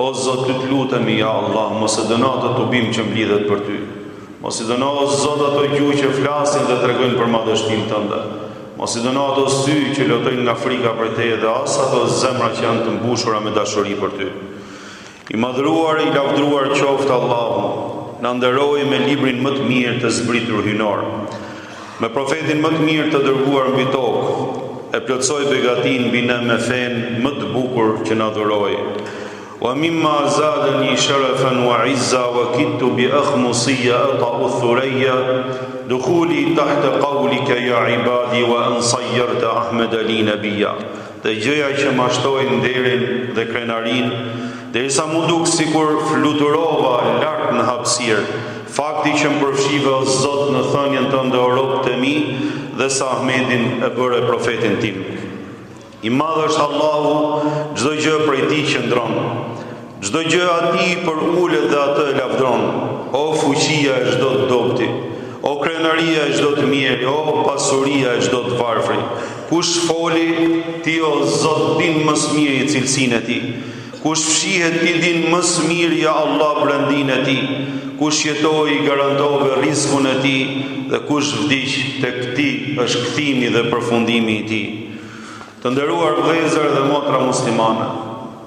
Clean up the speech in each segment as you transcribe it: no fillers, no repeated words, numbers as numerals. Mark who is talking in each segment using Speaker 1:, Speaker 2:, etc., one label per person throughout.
Speaker 1: O Zot, ty të lutemi, ja Allah, mos e dëno ato tubim që mblidhet për ty. Mos i dëno, o Zot, ato gjuhë që flasin dhe tregojnë për madhështinë tënde. Mos i dëno ato sy që lutojnë nga frika për te dhe as ato zemra që janë të mbushura me dashuri për ty. I madhruar, i lavdruar qoftë Allahu, na nderoi me librin më të mirë të zbritur hynor, me profetin më të mirë të dërguar mbi tokë, e plotsoi begatin mbi ne me fen më të bukur që na dhuroi. Wa mimma zadani sharafan wa izza wa kittu bi akhmusiyya ata'u thurayya dukhuli tahta qawlika ya ibadi wa an sayyarta Ahmed Ali nabiyya. Dhe gjëja që më shtoi nderin dhe krenarin, derisa mu duk sikur fluturova lart në hapësirë, fakti që më përfshive o Zot në thënien tënde o rob të mi, dhe sa Ahmedin e bëre profetin tim. I madh është Allahu, çdo gjë prej tij qëndron. Çdo gjë atij për ulet dhe atë e lavdron. O fuqia e çdo të dobti, o krenaria e çdo të mirë, o pasuria e çdo të varfri. Kush foli, ti o Zot din më së miri cilësinë e tij. Kush fshihet, ti din më së miri ja Allah brendinë e tij. Kush jetoi, garantove rizkun e tij, dhe kush vdiq, tek ti është kthimi dhe përfundimi i tij. Të nderuar vëllezër dhe motra muslimane,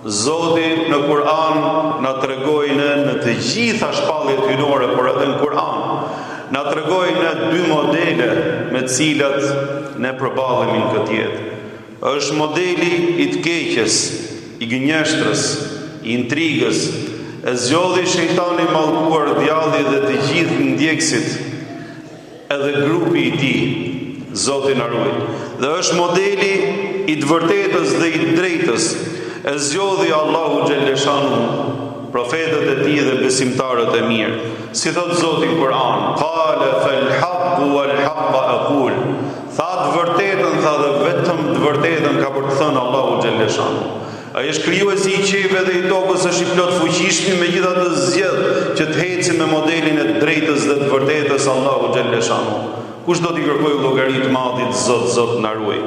Speaker 1: Zoti në Kur'an na tregoi në të gjitha shpalljet hynore, por edhe në Kur'an na tregoi në dy modele me të cilat ne përballemi në këtë jetë. Është modeli i të keqes, i gënjeshtrës, i intrigës, e zgjodhi shejtani mallkuar djalli dhe të gjithë ndjekësit, edhe grupi i tij, Zoti na ruaj. Dhe është modeli i të vërtetës dhe i drejtës, e zgjodhi Allahu xhelleshanu, profetët e tij dhe besimtarët e mirë. Si thot Zoti në Kur'an, qala fal haqq wal haqq aqul. Tha të vërtetën, tha dhe vetëm të vërtetën ka për të thënë Allahu xhelleshanu. Ai është krijuesi i qiellit dhe i tokës, është i plot fuqishëm, megjithatë zgjedh që të heci me modelin e drejtës dhe të vërtetës Allahu xhelleshanu. Kush do t'i kërkojë llogari të madhit, Zot na ruaj.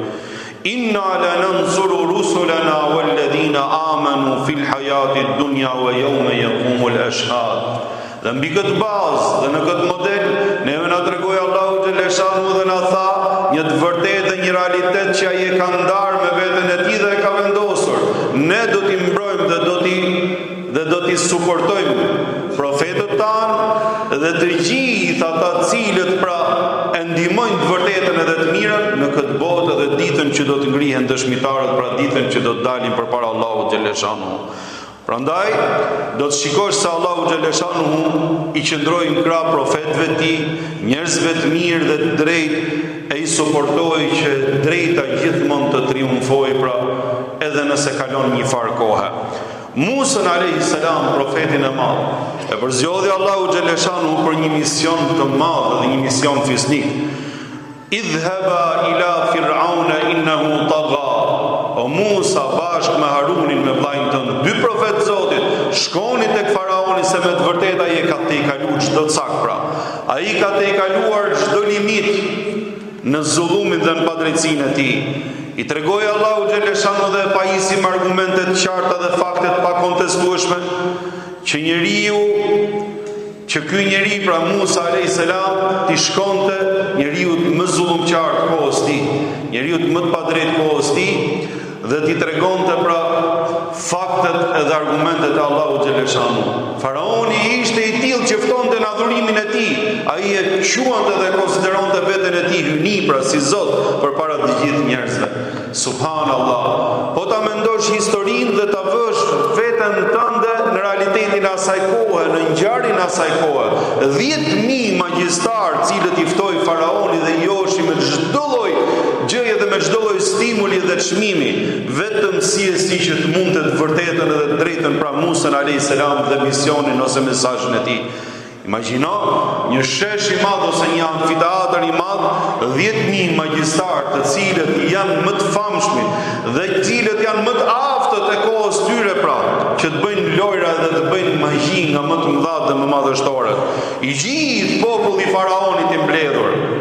Speaker 1: Inna lanansuru rusulana walladhina amanu fil hayati dunya wa yawma yaqumul ashhad. Dhe mbi këtë bazë dhe në këtë model, neve na tregoi Allahu xhelleshanu dhe na tha një të vërtetë dhe një realitet që ai e ka ndarë me veten e tij dhe e ka vendosur. Ne do t'i mbrojmë dhe do t'i suportojmë profetët tanë dhe të gjithë ata cilët pra e ndihmojnë të vërtetën edhe të mirën në këtë botë dhe ditën që do të ngrihen dëshmitarët, pra ditën që do të dalin përpara Allahut xhelleshanu. Prandaj do të shikosh se Allahu xhelleshanu i qëndroi në krah profetëve të tij, njerëzve të mirë dhe të drejtë, e i suportoi që drejta gjithmonë të triumfojë, pra edhe nëse kalon një farë kohe. Musa alayhis salam, profetin e madh, e përzgjodhi Allahu xhelleshanu për një mision të madh dhe një mision fisnik. Idhhaba ila Fir'auna innahu tagha. O Musa bashkë me Harunin, me vllajën tënd, dy profetë Zotit, shkoni tek faraoni se me të vërtetë ai e ka tejkaluar çdo cak pra. Ai ka tejkaluar çdo limit në zullumin dhe në padrejtsinë e tij. I tregoi Allahu xhelleshanu dhe pajisim argumentet qarta dhe faktet pa kontestueshme që ky njeri pra Musa alayhis salam ti shkonte njeriu më zullumqar kohës tij, njeriu më të padrejtë kohës tij, dhe ti tregonte pra faktet edhe argumentet e Allahu xhelleshanu. Faraoni ishte i tillë që ftonte në adhurimin e tij. Ai e quante dhe konsideronte veten e tij hyjni pra si Zot përpara të gjithë njerëzve. Subhanallah. Po ta mendosh historinë dhe ta vësh veten tënde në realitetin e asaj kohe, në ngjarjen e asaj kohe. 10.000 magjistar, cilët i ftoi faraoni dhe joshi me çdo lloj gjëje dhe me çdo lloj stimuli dhe çmimi, vetëm si që të mundte të vërtetën edhe të drejtën pra Musa alayhis salam dhe misionin ose mesazhin e tij. Imagjino një shesh i madh ose një amfiteatër i madh, 10.000 magjistar, të cilët janë më të famshëm dhe të cilët janë më të aftët e kohës tyre pra, që të bëjnë lojra dhe të bëjnë magji nga më të mëdha dhe më madhështore. I gjithë populli i faraonit i mbledhur.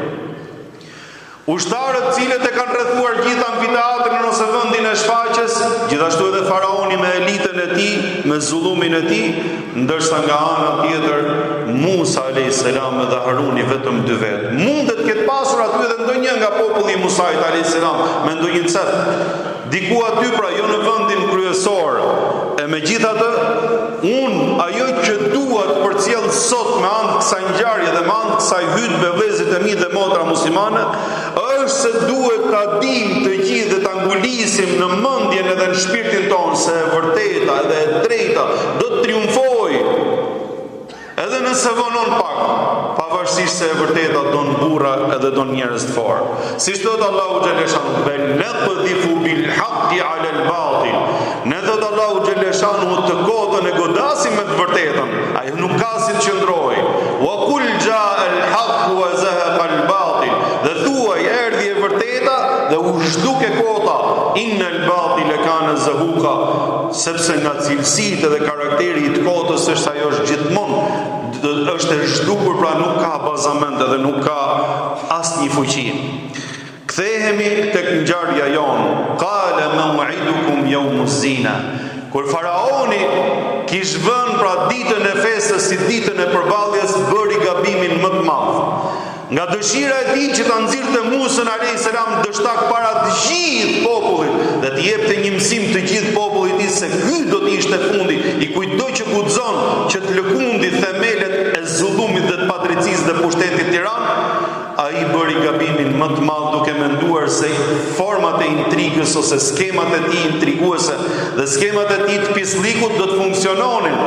Speaker 1: Ushtarët cilët e kanë rrethuar gjithë amfiteatrin ose vendin e shfaqjes, gjithashtu edhe faraoni me elitën e tij, me zullumin e tij, ndërsa nga ana tjetër Musa alayhis salam dhe Haruni vetëm dy vetë. Mundet këtë pasur aty edhe ndonjë nga populli i Musait alayhis salam me ndonjë cep. Diku aty pra jo në vendin kryesor. E megjithatë, ajo që dua të përcjell sot me anë të kësaj ngjarje dhe me anë të kësaj hutbe vëllezërit e mi dhe motra muslimane, është se duhet ta dim të gjithë dhe ta ngulisim në mendjen edhe në shpirtin tonë se e vërteta dhe e drejta do të triumfojë. Edhe nëse vonon pak, pavarësisht se e vërteta don burra edhe don njerëz të fortë. Siç thot Allahu xhaleshanu, "Bel naqdhifu bil haqqi 'ala al batil." Ne thot Allahu xhaleshanu të kotën e godasim me të vërtetën. Ai nuk ka si të qëndrojë. Wa kul jaa al haqq wa zahaqa al batil. Dhe thuaj erdhi e vërteta dhe u zhduke kota. Innal batila kana zahuqa. Sepse nga cilësitë dhe karakteri i të kotës është ajo është gjithmonë është e zhdukur, pra nuk ka bazament dhe nuk ka asnjë fuqi. Kthehemi tek ngjarja jonë. Qala maw'idukum yawmuz zina. Kur faraoni kishte vënë pra ditën e festës si ditën e përballjes, bëri gabimin më të madh. Nga dëshira e tij që ta nxirrte Musën alayhis salam dështak para të gjithë popullit dhe të jepte një mësim të gjithë popullit i se ky do të ishte fundi i kujtdo që guxon që të lëkundi themelet e zullumit dhe të padrejtisë dhe pushtetit tiran, ai bëri gabimin më të madh duke menduar se format e intrigës ose skemat e tij intriguese dhe skemat e tij të pisllikut do të funksiononin.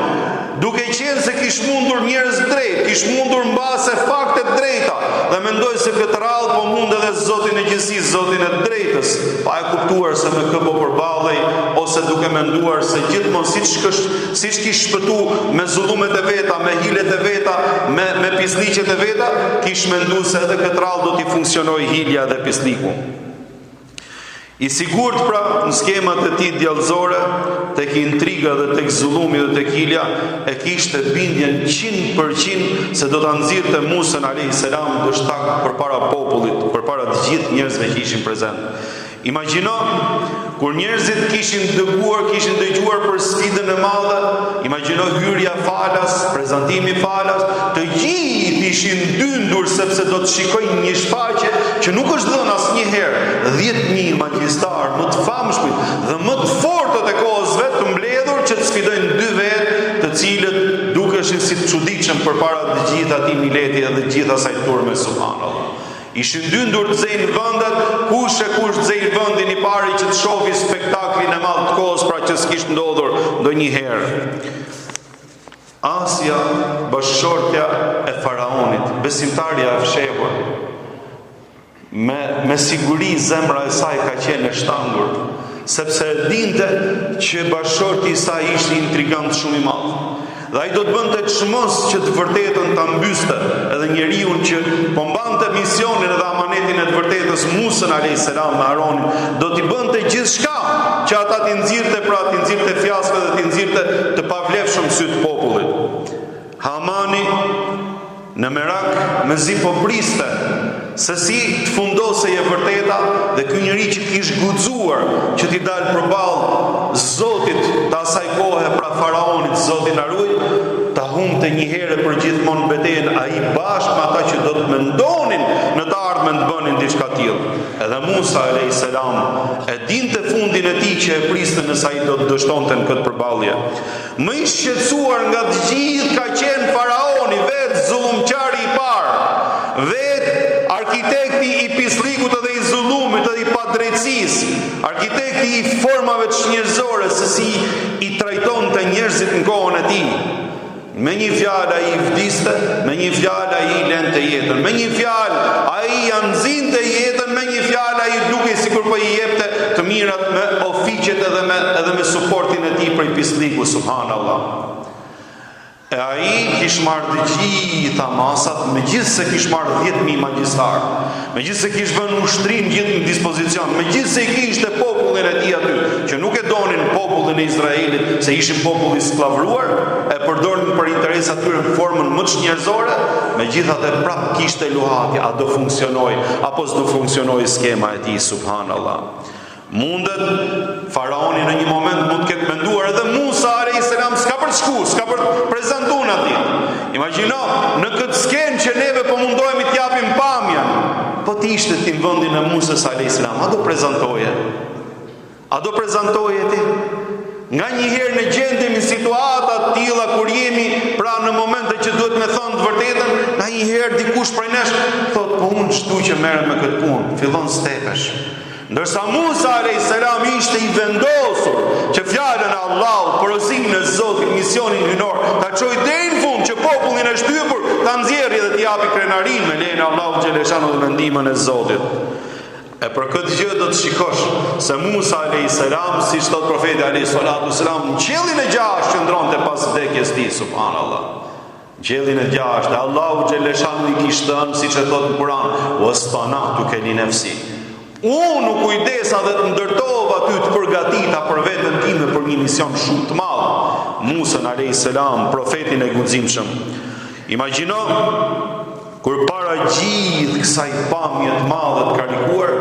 Speaker 1: Duke qenë se kish mundur njerëz drejt, kish mundur mbase fakte drejta, dhe mendoj se këtë radhë po mund edhe Zotin e gjithësisë, Zotin e drejtës, pa e kuptuar se me kë po përballej, ose duke menduar se gjithmonë siç kish shpëtu me zullumet e veta, me hilet e veta, me pisliqet e veta, kish menduar se edhe këtë radhë do t'i funksionojë hilja dhe pisliku. I sigurt pra në skemat e tij djallëzore, tek intriga dhe tek zullumi dhe tek hilja, e kishte bindjen 100% se do ta nxirrte Musën alayhis salam dështak përpara popullit, përpara të gjithë njerëzve që ishin prezent. Imagjino kur njerëzit kishin dëgjuar për sfidën e madhe, imagjino hyrja falas, prezantimi falas, të gjithë ishin dyndur sepse do të shikojnë një shfaqje që nuk është dhënë asnjëherë. 10.000 magjistar më të famshëm dhe më të fortë të kohës vet të mbledhur që të sfidojnë dy vetë, të cilët dukeshin si të çuditshëm përpara të gjithë atij mileti dhe të gjithë asaj turme, subhanallahu. Ishin dyndur të zejnë vendet, kush zejnë vendin i pari që të shohi spektaklin e madh të kohës, pra që s'kishte ndodhur ndonjëherë. Asja, bashkëshortja e faraonit, besimtarja e fshehur, me siguri zemra e saj ka qenë e shtangur, sepse e dinte që bashkëshorti i saj ishte intrigant shumë i madh. Dhe ai do të bënte çmos që të vërtetën ta mbyste, edhe njeriu që po mbante misionin edhe amanetin e të vërtetës Musën alayhis salam me Haronin, do t'i bënte gjithçka që ata t'i nxirrte fjalë dhe t'i nxirrte të pavlefshëm sy të popullit. Hamani në merak mezi po priste se si të fundosej e vërteta dhe ky njeri që kish guxuar që t'i dalë përballë Zotit të asaj kohe, pra faraonit, Zoti na ruaj, ta humbte një herë për gjithmonë betejën ai bashkë me ata që do të mendonin në të ardhmen të bënin diçka tillë. Edhe Musa alayhis salam e dinte fundin e tij që e priste nëse ai do të dështonte në këtë përballje. Më i shqetësuar nga të gjithë ka qenë faraoni, vetë zullumqari i parë, vetë arkitekti i pislikut edhe i zullumit edhe i padrejtësisë, arkitekti i formave të njerëzore, se si i trajtonte njerëzit në kohën e tij. Me një fjalë ai vdiste, me një fjalë ai lente jetën, me një fjalë ai ja nxinte jetën, me një fjalë ai dukej sikur po i jepte të mirat me ofiqet edhe me suportin e tij prej pislikut, subhanallahu. E ai kish marrë të gjitha masat, megjithse kish marrë 10.000 magjistar, megjithse kish vënë ushtrin gjithë në dispozicion, megjithse i kishte popullin e tij aty, që nuk e donin popullin e Izraelit, se ishin popull i skllavruar, e përdorin për interesat tyre në formën më të njerëzore, megjithatë prap kishte luhatje, a do funksionoj apo s'do funksionoj skema e tij, subhanallahu. Mundet faraoni në një moment mund të ketë menduar edhe Musa alayhis salam s'ka për të shku, s'ka për të prezantuar atij. Imagjino në këtë skenë që neve po mundohemi të japim pamjen, po të ishte ti në vendin e Musës alayhis salam, a do prezantoje? A do prezantoje ti? Nga një herë në gjendemi situata të tilla kur jemi pra në momente që duhet me thonë të vërtetën, nga një herë dikush prej nesh thot po unë çdo që merret me këtë punë, fillon stepesh. Ndërsa Musa alayhis salam ishte i vendosur që fjalën e Allahut, porozimin e Zotit, misionin hynor, ta çojë deri në fund që popullin e shtypur ta nxjerrë dhe të japi krenarinë me lejen e Allahut xhaleshanu dhe me ndihmën e Zotit. E për këtë gjë do të shikosh se Musa alayhis salam, siç thot profeti alayhis salatu selam, në qiellin e 6 qëndronte pas vdekjes tij, subhanallahu. Në qiellin e 6 Allahu xhaleshanu i kishte thënë, siç e thot në Kur'an, "Wastana'tu li nafsi." Unë u kujdesa dhe të ndërtova ty të përgatita për veten time për një mision shumë të madh. Musa alayhis salam, profetin e guximshëm. Imagjino kur para gjithë kësaj pamje të madhe të karikuar,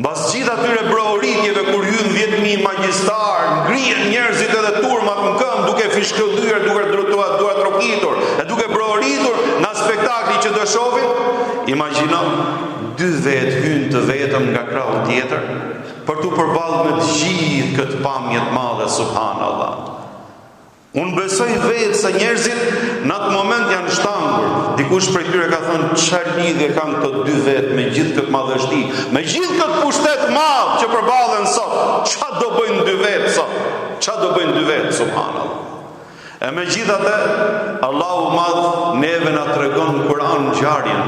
Speaker 1: mbas gjithë atyre brohoritjeve kur hyn 10.000 magjistar, ngrihen njerëzit edhe turmat në këmbë duke fishkëllyer, duke duart trokitur, e duke brohoritur nga spektakli që do shohin, imagjino 2 vetë hynë të vetëm nga krahu tjetër për të përballë me të gjithë këtë pamje të madhe, subhanallahu. Unë besoj vetë se njerëzit në atë moment janë shtangur. Dikush prej tyre ka thënë, çfarë lidhje kanë këto 2 vetë me gjithë këtë madhështi, me gjithë këtë pushtet madh që përballen sot? Çfarë do bëjnë 2 vetë sot? Çfarë do bëjnë 2 vetë, subhanallahu? E megjithatë, Allahu madh neve na tregon në Kur'an ngjarjen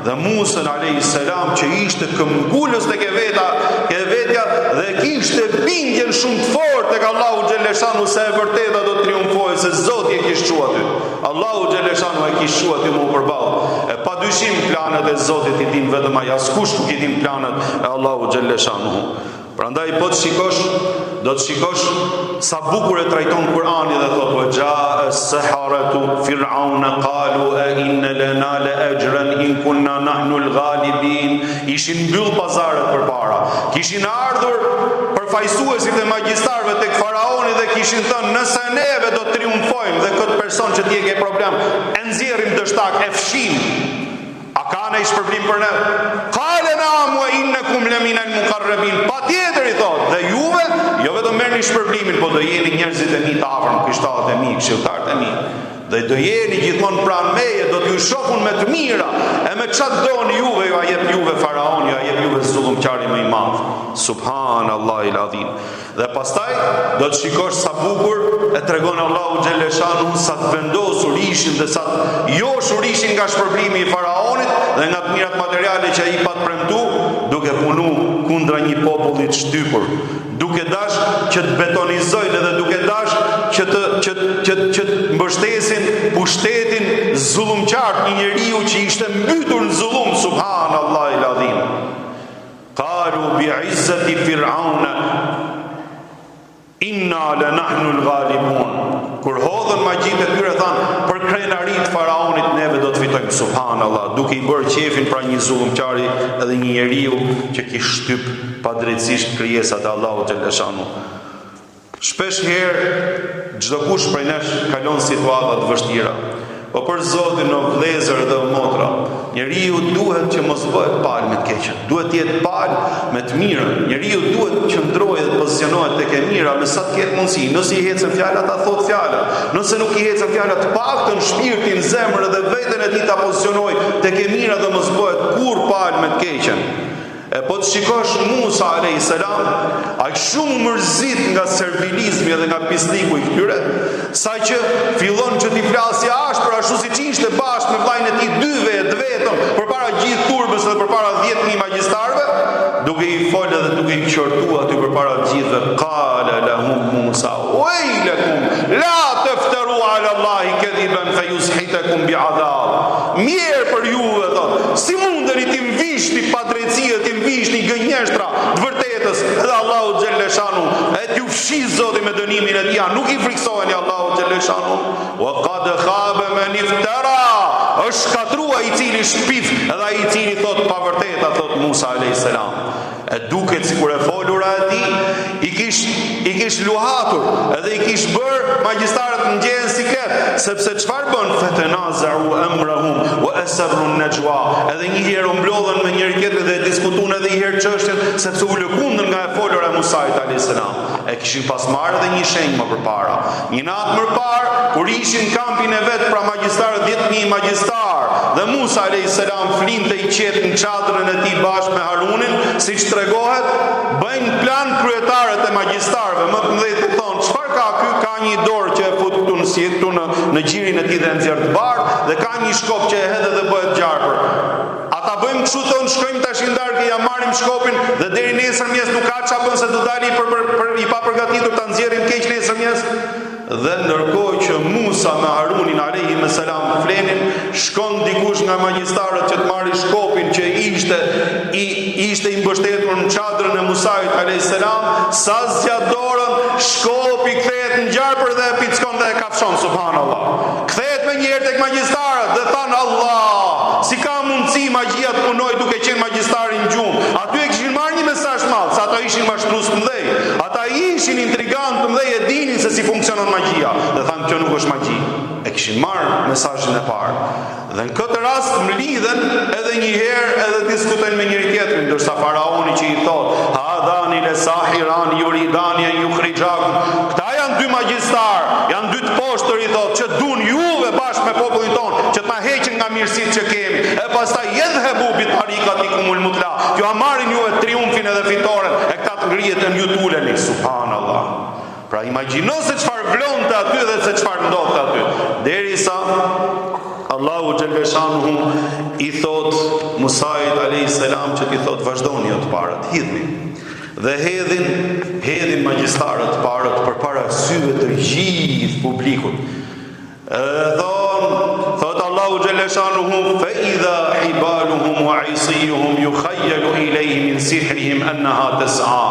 Speaker 1: dhe Musa alayhis salam që ishte këmbgulës tek vetja dhe kishte bindjen shumë të fortë tek Allahu xhaleshanu se e vërteta do të triumfojë, se Zoti e kishte shuar aty. Allahu xhaleshanu e kishte shuar aty më përballë. E padyshim planet e Zotit i din vetëm ai, askush nuk i din planet e Allahu xhaleshanu. Prandaj po të shikosh, do të shikosh sa bukur e trajton Kur'ani dhe thotë wa jaa as-saharatu fir'auna qalu a inna lana la ajran in kunna nahnu al-ghalibin. Ishin mbyll pazaret përpara. Kishin ardhur përfaqësuesit e magjistarëve tek faraoni dhe kishin thënë nëse neve do të triumfojmë dhe këtë person që ti e ke problem e nxjerrim dështak, e fshim. A ka në shpërblim për ne? Qale na'am wa innakum lamina al-muqarrabin. Patjetër i thot, dhe juve jo vetëm merrni shpërblimin, po do jeni njerëzit e mi të afërm, krishterët e mi, këshilltarët e mi. Dhe do jeni gjithmonë pranë meje, do t'ju shohun me të mira, e me çfarë doni juve, ju a jep juve faraoni, ju a jep juve zullumqari më i madh. Subhanallahu el-azim. Dhe pastaj do të shikosh sa bukur e tregon Allahu xhaleshanu sa të vendosur ishin dhe sa të joshur ishin nga shpërblimi i faraonit dhe nga të mirat materiale që ai pat premtu, duke punu kundra një populli të shtypur, duke dash që të betonizojnë dhe duke dash që të mbështesin pushtetin zullumqar, një njeriu që ishte mbytur në zullum, subhanallahu el-azim. Qalu bi'izzati fir'auna inna la nahnu al-ghalibun. Kur hodhën magjitë e tyre thanë, për krenarit faraonit neve do të fitojmë, subhanallahu, duke i bërë qefin pra një zullumqari edhe një njeriu që ki shtyp padrejtësisht krijesat e Allahut xhaleshanu. Shpesh herë çdo kush prej nesh kalon situata të vështira. Po për Zotin o vëllezër dhe o motra, njeriu duhet që mos bëhet palë me të keqen. Duhet të jetë palë me të mirën. Njeriu duhet të qëndrojë dhe të pozicionohet tek e mira me sa të ketë mundësi. Nëse i hecën fjalat, ta thot fjalën. Nëse nuk i hecën fjalat, të paktën shpirtin, zemrën dhe veten e tij ta pozicionojë tek e mira dhe mos bëhet kurrë palë me të keqen. E po të shikosh Musa alayhis salam, ai shumë mërzit nga servilizmi dhe nga pisliku i këtyre, sa që fillon që t'i flasë ashpër ashtu siç ishte bashkë me vllajën e tij 2 vetë vetëm përpara gjithë turbës dhe përpara 10.000 magjistarëve, duke i folë dhe duke i qortuar aty përpara gjithëve. Qala lahum Musa waylakum la taftaru ala Allahi kadiban fayushitakum bi'adab. Mirë për juve, thot, si mundeni ti mvishni padrejtësia, ti mvishni gënjeshtra të vërtetës, edhe Allahu xhaleshanu e t'ju fshi Zoti me dënimin e tij, nuk I friksoheni Allahu xhaleshanu. Wa qad khaba man iftara, është shkatrua I cili shpif, edhe ai I cili thot pa vërteta, thot Musa alayhis salam. E duket sikur e folura e tij I kish luhatur, edhe I kish bër magjistarët në gjën si ket, sepse çfarë bën? Fatanaza'u amrahum wa asarru an-najwa. Edhe një herë u mblodhen me njëri tjetrin dhe diskutuan edhe një herë çështjen, sepse u lëkundën nga e folura e Musait alayhis salam. E kishin pas marrë edhe një shenjë më përpara. Një natë më parë, kur ishin kampin e vet pra magjistarët 10.000 magjistar, dhe Musa alayhis salam flinte I qet në çadrën e tij bashkë me Harunin, siç tregohet, bëjnë plan kryetarët e magjistarëve, më të mëdhenj thonë, çfarë ka ky? Ka një dorë që e fut këtu në si këtu në gjirin e tij dhe nxjerr të bardh, dhe ka një shkop që e hedh dhe bëhet gjarpër. Ata bëjmë kështu, thonë, shkojmë tash I ndarkë, ja marrim shkopin dhe deri nesërmjes nuk ka çfarë bën se do dali I papërgatitur ta nxjerrim keq nesërmjes. Dhe ndërkohë që Musa me Harunin alayhi salam flenin, shkon dikush nga magjistarët që të marrë shkopin që ishte I mbështetur në çadrën e Musait alayhis salam, sa zgjat dorën, shkopi kthehet në gjarpër dhe e pickon dhe e kafshon, subhanallahu. Kthehet më njëherë tek magjistarët dhe than Allah, si ka mundësi magjia të punojë duke qenë magjistari në gjumë? Aty e kishin marrë një mesazh madh, se ata ishin mashtrues të mëdhej. Ata ishin intrigantë të mëdhej, e dinin se si funksionon magjia. Dhe thanë kjo nuk është magji. E kishin marrë mesazhin e parë. Dhe në këtë rast më lidhen edhe një herë edhe diskutojnë me njëri tjetrin, ndërsa faraoni që I thot, hadani le sahiran yuridani an yukhrijakum. Këta janë dy magjistar, janë dy të poshtër, I thot, që duan juve bashkë me popullin ton, që ta heqin nga mirësitë që kemi. E pastaj yadhhabu bi tariqatikumul mutla. Ju marrin juve triumfin edhe fitoren, e këta të ngrihet ju tuleni, subhanallahu. Pra imagjino se çfarë vlonte aty dhe se çfarë ndodhte aty. Derisa Allahu xhaleshanuhu I thot Musait alayhis salam që I thot vazhdoni ju të parët, hidhni. Dhe hedhin magjistarët të parët përpara syve të gjithë publikut. Thot Allahu xhaleshanuhu fa idha hibaluhum wa isiyuhum yukhayyalu ilayhi min sihrihim annaha tas'a.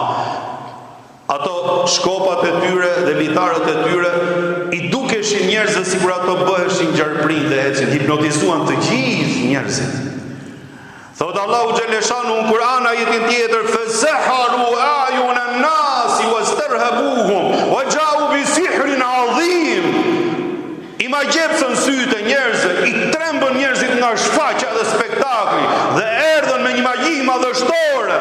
Speaker 1: Ato shkopat e tyre dhe litarët e tyre I dukeshin njerëzve sikur ato bëheshin gjarprin dhe ecin, hipnotizuan të gjithë njerëzit. Thot Allahu xhaleshanu në Kur'an ajetin tjetër, fasaharu ayun an-nas wastarhabuhum wa ja'u bi sihrin adhim. I magjepsën sytë e njerëzve, I trembën njerëzit nga shfaqja dhe spektakli dhe erdhën me një magji madhështore.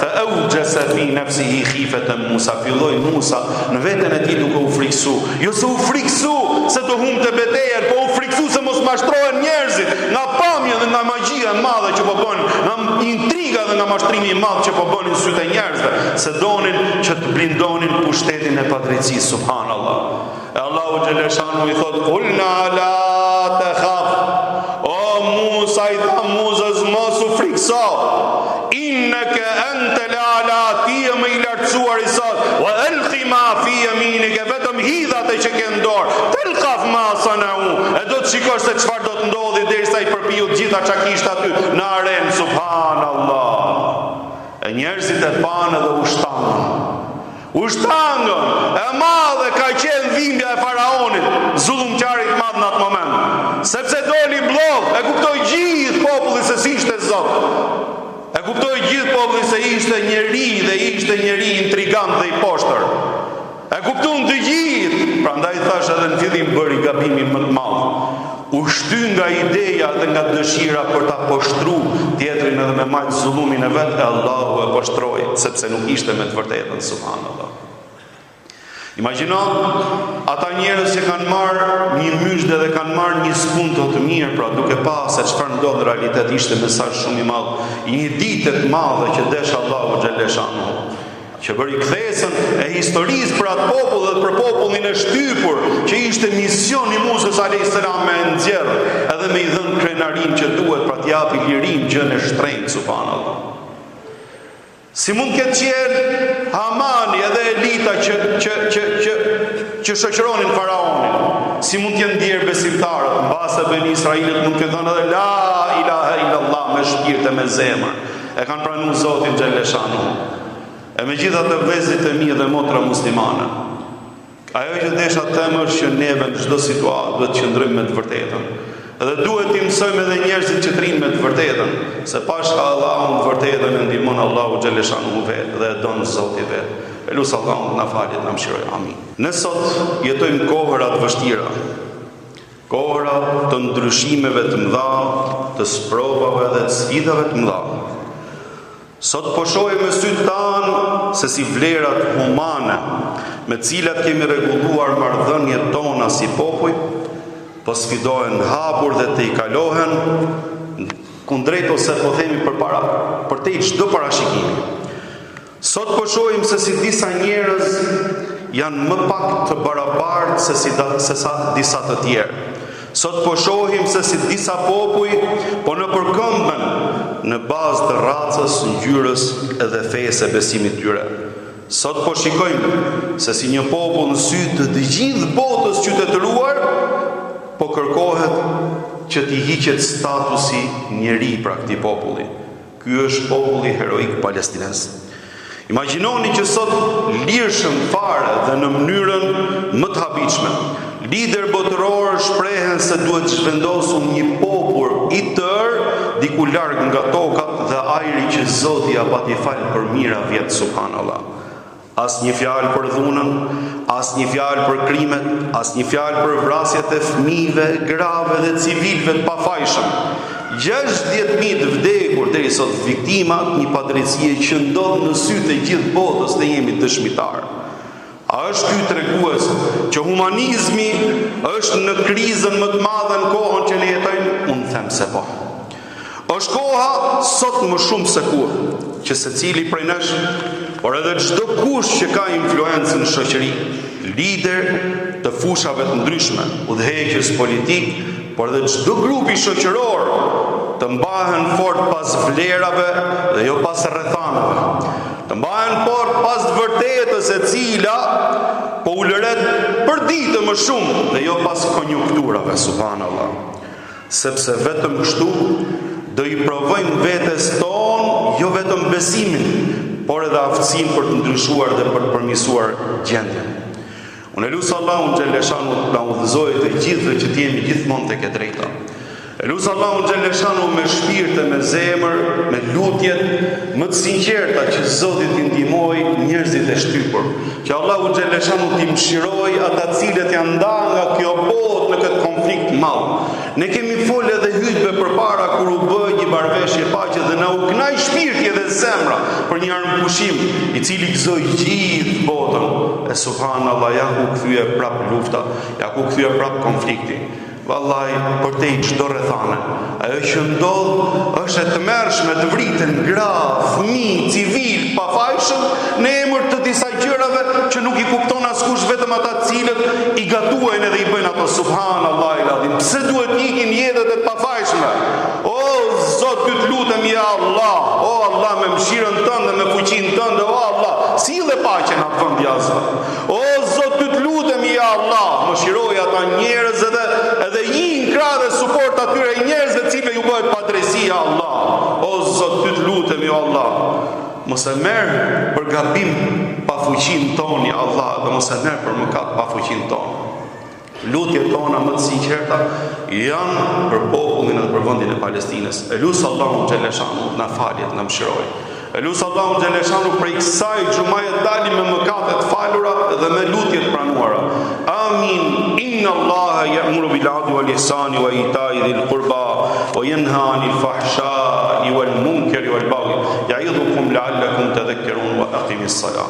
Speaker 1: Fa awjasa fi nafsihi khifatan Musa, filloi Musa në veten e tij duke u friksu. Jo se u friksu se do humbte betejën, po u friksu se mos mashtrohen njerëzit nga pamja dhe nga magjia e madhe që po bën, nga intriga dhe nga mashtrimi I madh që po bënin sytë e njerëzve, se donin që të blindonin pushtetin e padrejtisë, subhanallahu. E Allahu xhaleshanu I thot, "Ulna la takhaf." O Musa, I tha Musës, mos u frikso. Innaka anta la ti më I lartësuar I sot. Wa alqi ma fi yaminika, vetëm hidh atë që ke në dorë. Talqaf ma sanau. E do të shikosh se çfarë do të ndodhi derisa I përpiu të gjitha çka kishte aty në arenë, subhanallahu. E njerëzit e panë dhe ushtangën e madhe ka qenë dhimbja e faraonit, zullumqarit madh në atë moment, sepse doli mblodh, e kuptoi gjithë populli se si ishte Zot. E kuptoi gjithë populli se ishte njeri dhe ishte njeri intrigant dhe I poshtër. E kuptuan të gjithë, prandaj thash edhe në fillim bëri gabimin më të madh. U shty nga ideja dhe nga dëshira për ta poshtruar tjetrin edhe me majt zullumin e vet, e Allahu e poshtroi, sepse nuk ishte me të vërtetën, subhanallahu. Imagjino ata njerëz që kanë marrë një myshde dhe kanë marrë një spunto të mirë, pra duke pa se çfarë ndodh në realitet, ishte mesazh shumë I madh, një ditë të madhe që desh Allahu xhaleshanuhu, që bëri kthesën e historisë për atë popull dhe për popullin e shtypur, që ishte misioni I Musës alayhis salam me nxjerr edhe me I dhënë krenarin që duhet për t'japi lirin gjën e shtrenjtë, subhanallahu. Si mund këtë qenë Hamani edhe elita që shoqëronin faraonin, si mund t'jenë ndjerë besimtarët, mbase Beni Israilit mund këtë thënë edhe la ilaha illallah me shpirt e me zemër, e kanë pranuar Zotin xhaleshanuhu. E megjithatë vëllezërit e mi dhe motra muslimane, ajo që desha të them është që neve në çdo situatë duhet të qëndrojmë me të vërtetën. Edhe duhet t'i mësojmë edhe njerëzit që të rinë me të vërtetën, se pashka Allahun të vërtetën e ndihmon Allahu xhaleshanu vetë dhe e don Zoti vetë. Elus Allahun na falet, na mëshiroj. Amin. Ne sot jetojmë kohëra të vështira, kohëra të ndryshimeve të mëdha, të sprovave dhe të sfidave të mëdha. Sot po shohim me sytë tanë se si vlerat humane me cilat kemi rregulluar marrëdhëniet tona si popull, po sfidohen hapur dhe të i kalohen kundrejt ose po themi për te i çdo parashikimi. Sot po shohim se si disa njerëz janë më pak të barabartë se sa disa të tjerë. Sot po shohim se si disa popuj po në përkëmbën në bazë të racës, ngjyrës edhe fesë e besimit tyre. Sot po shikojmë se si një popull në sy të gjithë botës qytetëruar po kërkohet që t'i hiqet statusi njeri pra këtij populli. Ky është populli heroik palestinez. Imagjinoni që sot lirshëm fare dhe në mënyrën më të habitshme, lider botëror shprehen se duhet zhvendosur një popull i tërë diku larg nga tokat dhe ajri që Zoti ja pati fal për mira vjet, subhanallah. As një fjalë për dhunën, as një fjalë për krimet, as një fjalë për vrasjet e fëmijëve, grave dhe civilëve të pafajshëm. 60.000 të vdekur deri sot viktimat një padrejtie që ndodh në sy të gjithë botës dhe jemi dëshmitar. A është ky tregues që humanizmi është në krizën më të madhe në kohën që ne jetojmë? Unë them se po. Është koha sot më shumë se kur që secili prej nesh, por edhe çdo kush që ka influencë në shoqëri, lider të fushave të ndryshme, udhëheqës politik, por edhe çdo grupi shoqëror të mbahen fort pas vlerave dhe jo pas rrethanave. Të mbahen fort pas vërtetës e cila po ulëret për ditë më shumë dhe jo pas konjunkturave, subhanallah. Sepse vetëm kështu do i provojmë vetes tonë jo vetëm besimin, por edhe aftësinë për të ndryshuar dhe për të përmirësuar gjendjen. Unë lusë Allahun xhaleshanu na udhëzojë të gjithëve që të jemi gjithmonë tek e drejta. Lusë Allahun xhaleshanu me shpirt e me zemër, me lutjet më të sinqerta që Zoti t'i ndihmoj njerëzit e shtypur. Që Allahu xhaleshanu t'i mëshiroj ata cilët janë ndarë nga kjo botë në këtë konflikt madh. Ne kemi folë edhe hutbe përpara kur u bë një marrëveshje paqe dhe na u kënaq shpirti dhe zemra për një armëpushim i cili gëzoi gjithë botën. E subhanallahu, ja ku kthye prap lufta, ja ku kthye prap konflikti. Vallai, për te i çdo rrethane. Ajo që ndodh është e tmerrshme, të vriten gra, fëmijë, civil, pafajshëm në emër të disa gjërave që nuk i kupton askush, vetëm ata cilët i gatuajnë edhe i bëjnë ato, subhanallahu eladhim. Pse duhet ikin jetët e pafajshme? O Zot, ty të lutem ja Allah, o Allah, me mëshirën tënde, me fuqinë tënde, o Allah, sille paqen atë vend jashtë. O Zot, ty të lutem ja Allah, mëshiroj ata njerëz edhe i krah dhe suport atyre njerëzve të cilëve ju bëhet padrejësia, Allah. O Zot, ty të lutem jo Allah, mos e merr për gabim pa fuqinë tonë, Allah, dhe mos e merr për mëkat pa fuqinë tonë. Lutjet tona më të sinqerta janë për popullin dhe për vendin e Palestinës. Elusë Allahun xhaleshanu na faljet, na mëshiroj. Elusë Allahun xhaleshanu prej kësaj xumaje dalim me mëkatet falura dhe me lutjet pranuara. Amin. Inna Allaha ya'muru bil 'adli wal ihsani wa ita'i dhil qurba wa yanha 'anil fahsha'i wal munkari wal baghi. Ya'idhukum la'allakum tadhakkarun wa aqimis salah.